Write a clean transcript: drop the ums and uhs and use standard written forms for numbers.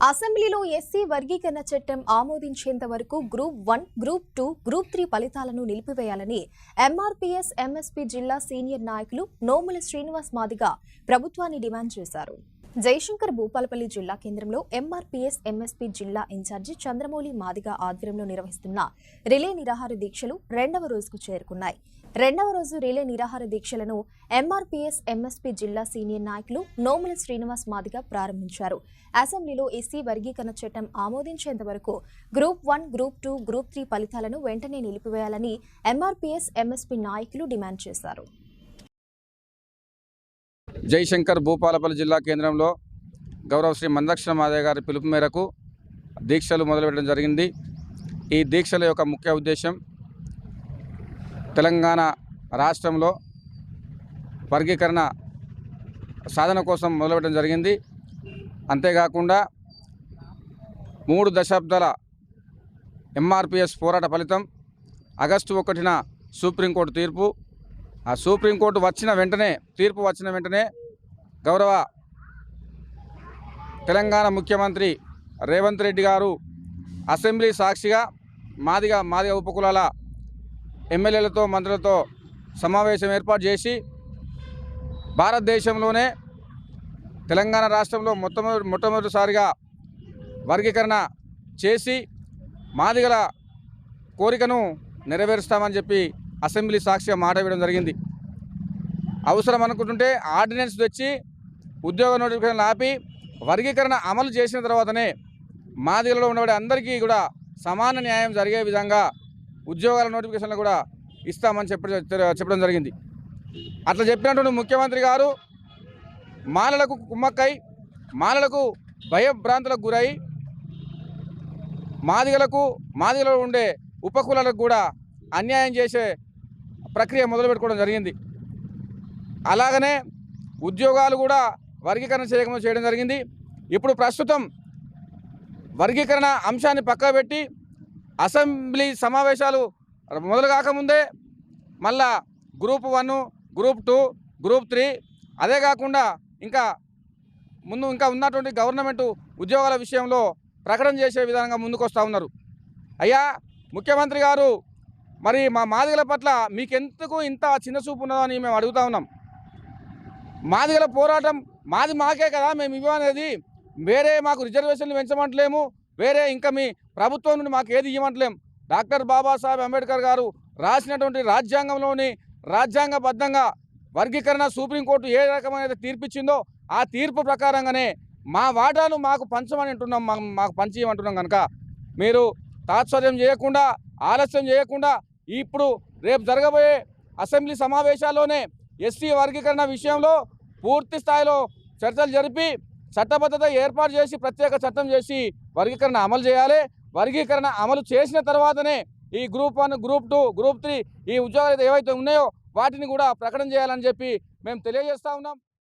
అసెంబ్లీలో ఎస్సీ వర్గీకరణ చట్టం ఆమోదించేంత వరకు గ్రూప్ 1, గ్రూప్ 2, గ్రూప్ 3 ఫలితాలను నిలిపివేయాలని ఎంఆర్పీఎస్ ఎంఎస్పీ జిల్లా సీనియర్ నాయకులు నోముల శ్రీనివాస్ మాదిగ ప్రభుత్వాన్ని డిమాండ్ చేశారు. జయశంకర్ భూపాలపల్లి జిల్లా కేంద్రంలో ఎంఆర్పీఎస్ ఎంఎస్పీ జిల్లా ఇన్ఛార్జి చంద్రమౌళి మాదిగ ఆధ్వర్యంలో నిర్వహిస్తున్న రిలే నిరాహార దీక్షలు రెండవ రోజుకు చేరుకున్నాయి. రెండవ రోజు రిలే నిరాహార దీక్షలను ఎంఆర్పీఎస్ ఎంఎస్పీ జిల్లా సీనియర్ నాయకులు నోముల శ్రీనివాస్ మాదిగ ప్రారంభించారు. అసెంబ్లీలో ఎస్సీ వర్గీకరణ చట్టం ఆమోదించేంత వరకు గ్రూప్ 1, గ్రూప్ 2, గ్రూప్ 3 ఫలితాలను వెంటనే నిలిపివేయాలని ఎంఆర్పీఎస్ ఎంఎస్పీ నాయకులు డిమాండ్ చేశారు. జయశంకర్ భూపాలపల్లి జిల్లా కేంద్రంలో గౌరవ శ్రీ మందక్షణ మాదయ్య గారి పిలుపు మేరకు దీక్షలు మొదలుపెట్టడం జరిగింది. ఈ దీక్షల యొక్క ముఖ్య ఉద్దేశం తెలంగాణ రాష్ట్రంలో వర్గీకరణ సాధన కోసం మొదలుపెట్టడం జరిగింది. అంతేకాకుండా 3 దశాబ్దాల ఎంఆర్పీఎస్ పోరాట ఫలితం ఆగస్టు 1న సుప్రీంకోర్టు తీర్పు. ఆ సుప్రీంకోర్టు తీర్పు వచ్చిన వెంటనే గౌరవ తెలంగాణ ముఖ్యమంత్రి రేవంత్ రెడ్డి గారు అసెంబ్లీ సాక్షిగా మాదిగ ఉపకులాల ఎమ్మెల్యేలతో మంత్రులతో సమావేశం ఏర్పాటు చేసి భారతదేశంలోనే తెలంగాణ రాష్ట్రంలో మొట్టమొదటిసారిగా వర్గీకరణ చేసి మాదిగల కోరికను నెరవేరుస్తామని చెప్పి అసెంబ్లీ సాక్షిగా మాట ఇవ్వడం జరిగింది. అవసరం అనుకుంటుంటే ఆర్డినెన్స్ తెచ్చి ఉద్యోగ నోటిఫికేషన్లు ఆపి వర్గీకరణ అమలు చేసిన తర్వాతనే మాదిగలలో ఉండబడే అందరికీ కూడా సమాన న్యాయం జరిగే విధంగా ఉద్యోగాల నోటిఫికేషన్లు కూడా ఇస్తామని చెప్పడం జరిగింది. అట్లా చెప్పినటువంటి ముఖ్యమంత్రి గారు మాలలకు కుమ్మక్కై మాలలకు భయభ్రాంతులకు గురై మాదిగలో ఉండే ఉపకులాలకు కూడా అన్యాయం చేసే ప్రక్రియ మొదలుపెట్టుకోవడం జరిగింది. అలాగనే ఉద్యోగాలు కూడా వర్గీకరణ చేయడం జరిగింది. ఇప్పుడు ప్రస్తుతం వర్గీకరణ అంశాన్ని పక్కకు పెట్టి అసెంబ్లీ సమావేశాలు మొదలు కాకముందే మళ్ళా గ్రూప్ 1, గ్రూప్ 2, గ్రూప్ 3 అదే కాకుండా ఇంకా ఉన్నటువంటి గవర్నమెంట్ ఉద్యోగాల విషయంలో ప్రకటన చేసే విధంగా ముందుకు వస్తూ ఉన్నారు. అయ్యా ముఖ్యమంత్రి గారు, మరి మా మాదిగల పట్ల మీకెందుకు ఇంత చిన్న చూపు ఉన్నదని మేము అడుగుతా ఉన్నాం. మాదిగల పోరాటం మాకే కదా మేము ఇవ్వనేది. వేరే మాకు రిజర్వేషన్లు పెంచమంటలేము, వేరే ఇంకా మీ ప్రభుత్వం నుండి మాకు ఏది ఇవ్వమంటలేము. డాక్టర్ బాబాసాహెబ్ అంబేద్కర్ గారు రాసినటువంటి రాజ్యాంగంలోని రాజ్యాంగబద్ధంగా వర్గీకరణ సుప్రీంకోర్టు ఏ రకమైన తీర్పిచ్చిందో ఆ తీర్పు ప్రకారంగానే మా వాటాను మాకు పంచమని అంటున్నాం, మాకు పంచి ఇవ్వమంటున్నాం. కనుక మీరు తాత్పర్యం చేయకుండా ఆలస్యం చేయకుండా ఇప్పుడు రేపు జరగబోయే అసెంబ్లీ సమావేశాల్లోనే ఎస్సీ వర్గీకరణ విషయంలో పూర్తి స్థాయిలో చర్చలు జరిపి చట్టబద్ధత ఏర్పాటు చేసి ప్రత్యేక చట్టం చేసి వర్గీకరణ అమలు చేయాలి. వర్గీకరణ అమలు చేసిన తర్వాతనే ఈ గ్రూప్ 1, గ్రూప్ 2, గ్రూప్ 3 ఈ ఉద్యోగాలు ఏవైతే ఉన్నాయో వాటిని కూడా ప్రకటన చేయాలని చెప్పి మేము తెలియజేస్తా ఉన్నాం.